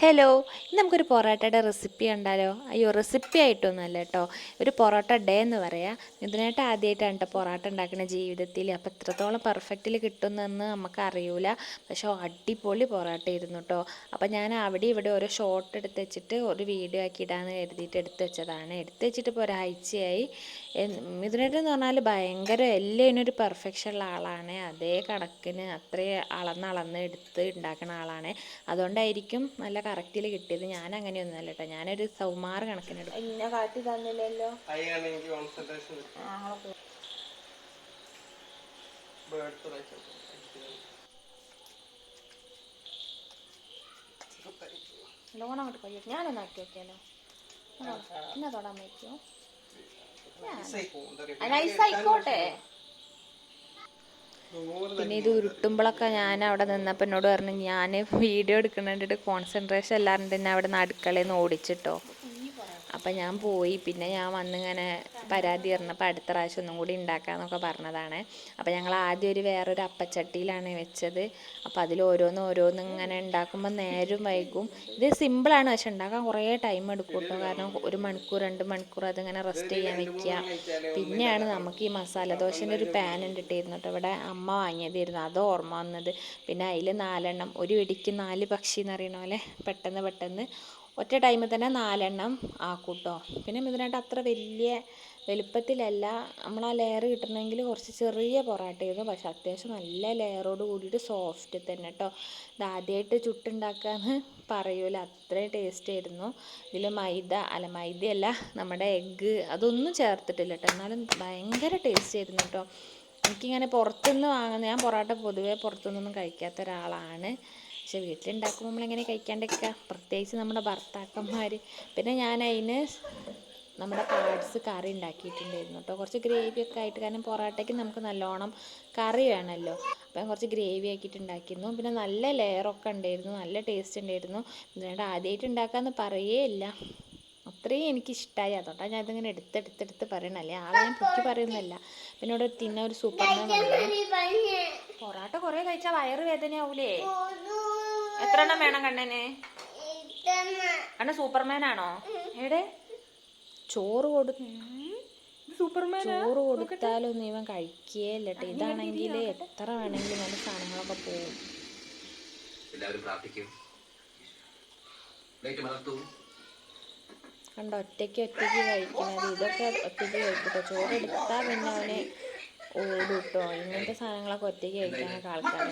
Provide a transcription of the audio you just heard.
Hello, ഇന്ന് നമുക്കൊരു പൊറോട്ടയുടെ recipe കണ്ടാലോ? അയ്യോ, റെസിപ്പി ആയിട്ടൊന്നുമല്ല കേട്ടോ, ഒരു പൊറോട്ട ഡേ എന്ന് പറയാം. ഇതിനായിട്ട് ആദ്യമായിട്ടാണ് കേട്ടോ പൊറോട്ട ഉണ്ടാക്കുന്ന ജീവിതത്തിൽ. അപ്പോൾ എത്രത്തോളം പെർഫെക്റ്റിൽ കിട്ടുന്നതെന്ന് നമുക്ക് അറിയൂല, പക്ഷേ അടിപൊളി പൊറോട്ട ഇരുന്നു കേട്ടോ. അപ്പോൾ ഞാൻ അവിടെ ഇവിടെ ഓരോ ഷോട്ട് എടുത്ത് വെച്ചിട്ട് ഒരു വീഡിയോ ആക്കി ഇടാമെന്ന് കരുതിയിട്ട് എടുത്ത് വെച്ചതാണ്. എടുത്ത് വെച്ചിട്ട് ഇപ്പോൾ ഒരാഴ്ചയായി. മിഥുനേട്ടൻ പറഞ്ഞാൽ ഭയങ്കര എല്ലാത്തിനൊരു പെർഫെക്ഷൻ ഉള്ള ആളാണ്. അതേ കണക്കിന് അത്രയും അളന്ന് എടുത്ത് ഉണ്ടാക്കുന്ന ആളാണ്. അതുകൊണ്ടായിരിക്കും നല്ല കറക്റ്റിൽ കിട്ടിയത്. ഞാൻ അങ്ങനെയൊന്നുമല്ല കേട്ടോ, ഞാനൊരു സൗമാർ കണക്കിനെടുക്കും. എന്നെ കാട്ടി തന്നില്ലല്ലോ. ലോണം അങ്ങോട്ട് കഴിയും. ഞാനൊന്ന് ആക്കി നോക്കിയാലോ? എന്നെ തൊടാൻ പറ്റുമോ? നൈസായിക്കോട്ടെ. പിന്നെ ഇത് ഉരുട്ടുമ്പോഴൊക്കെ ഞാൻ അവിടെ നിന്നപ്പോൾ എന്നോട് പറഞ്ഞു, ഞാൻ വീഡിയോ എടുക്കുന്നുണ്ടിട്ട് കോൺസെൻട്രേഷൻ എല്ലാവരും തന്നെ അവിടെ നിന്ന് അടുക്കളയിൽ നിന്ന് ഓടിച്ചിട്ടോ. അപ്പം ഞാൻ പോയി. പിന്നെ ഞാൻ വന്നിങ്ങനെ പരാതി പറഞ്ഞപ്പോൾ അടുത്ത പ്രാവശ്യം ഒന്നും കൂടി ഉണ്ടാക്കാമെന്നൊക്കെ പറഞ്ഞതാണ്. അപ്പോൾ ഞങ്ങൾ ആദ്യം വേറൊരു അപ്പച്ചട്ടിയിലാണ് വെച്ചത്. അപ്പോൾ അതിൽ ഓരോന്ന് ഇങ്ങനെ ഉണ്ടാക്കുമ്പോൾ നേരം വൈകും. ഇത് സിമ്പിളാണ്, പക്ഷെ ഉണ്ടാക്കാൻ കുറേ ടൈം എടുക്കും കേട്ടോ. കാരണം 1 മണിക്കൂർ 2 മണിക്കൂർ അതിങ്ങനെ റെസ്റ്റ് ചെയ്യാൻ വെക്കുക. പിന്നെയാണ് നമുക്ക് ഈ മസാല ദോശേൻ്റെ ഒരു പാൻ ഇട്ടിട്ടായിരുന്നു കേട്ടോ, ഇവിടെ അമ്മ വാങ്ങിയതായിരുന്നു, അത് ഓർമ്മ വന്നത്. പിന്നെ അതിൽ 4 എണ്ണം, ഒരു വെടിക്ക് 4 പക്ഷി എന്ന് പറയുന്ന പോലെ പെട്ടെന്ന് ഒറ്റ ടൈമിൽ തന്നെ 4 എണ്ണം ആക്കൂട്ടോ. പിന്നെ ഇതിനായിട്ട് അത്ര വലിയ വലുപ്പത്തിലല്ല, നമ്മൾ ആ ലെയർ കിട്ടണമെങ്കിൽ കുറച്ച് ചെറിയ പൊറോട്ടയായിരുന്നു, പക്ഷെ അത്യാവശ്യം നല്ല ലെയറോട് കൂടിയിട്ട് സോഫ്റ്റ് തന്നെ കേട്ടോ. ഇത് ആദ്യമായിട്ട് ചുട്ടുണ്ടാക്കാന്ന് പറയൂല, അത്രയും ടേസ്റ്റ് ആയിരുന്നു. ഇതിൽ മൈദയല്ല, നമ്മുടെ എഗ്ഗ് അതൊന്നും ചേർത്തിട്ടില്ല കേട്ടോ, എന്നാലും ഭയങ്കര ടേസ്റ്റ് ആയിരുന്നു കേട്ടോ. എനിക്കിങ്ങനെ പുറത്തുനിന്ന് ഞാൻ പൊറോട്ട പൊതുവേ പുറത്തുനിന്നൊന്നും കഴിക്കാത്ത ഒരാളാണ്. പക്ഷെ വീട്ടിലുണ്ടാക്കുമ്പോൾ നമ്മളെങ്ങനെ കഴിക്കാണ്ടിരിക്കുക, പ്രത്യേകിച്ച് നമ്മുടെ ഭർത്താക്കന്മാർ. പിന്നെ ഞാൻ അതിന് നമ്മുടെ പാർട്സ് കറി ഉണ്ടാക്കിയിട്ടുണ്ടായിരുന്നു കേട്ടോ, കുറച്ച് ഗ്രേവിയൊക്കെ ആയിട്ട്. കാരണം പൊറോട്ടയ്ക്ക് നമുക്ക് നല്ലോണം കറി വേണമല്ലോ, അപ്പം കുറച്ച് ഗ്രേവി ആക്കിയിട്ട് ഉണ്ടാക്കിയിരുന്നു. പിന്നെ നല്ല ലെയറൊക്കെ ഉണ്ടായിരുന്നു, നല്ല ടേസ്റ്റ് ഉണ്ടായിരുന്നു. അതുകൊണ്ട് ആദ്യമായിട്ട് ഉണ്ടാക്കാമെന്ന് പറയേയില്ല, അത്രയും എനിക്കിഷ്ടമായി. അതുകൊണ്ടാണ് ഞാൻ ഇതിങ്ങനെ എടുത്തെടുത്ത് പറയണല്ലേ, ആളെ ഞാൻ പൊക്കി പറയുന്നല്ല. പിന്നെ ഇവിടെ തിന്ന ഒരു സൂപ്പർമാൻ വന്നു. പൊറോട്ട കുറേ കഴിച്ചാൽ വയറ് വേദനയാവൂലേ? എത്ര എണ്ണം വേണം കണ്ണന്? കണ്ണ സൂപ്പർമാനാണോ? എവിടെ ചോറ് ചോറ് കൊടുത്താലൊന്നും ഇവൻ കഴിക്കുകയല്ല കേട്ടോ. ഇതാണെങ്കിൽ എത്ര വേണമെങ്കിലും നല്ല സാധനങ്ങളൊക്കെ പോവും. കണ്ടോ, ഒറ്റയ്ക്ക് കഴിക്കുന്നത്. ഇതൊക്കെ ഒറ്റയ്ക്ക് കഴിക്കട്ടോ. ചോറ് എടുത്താൽ പിന്നെ അവന് ഓടും കേട്ടോ. ഇങ്ങനത്തെ സാധനങ്ങളൊക്കെ ഒറ്റയ്ക്ക് കഴിക്കാനൊക്കെ ആൾക്കാർ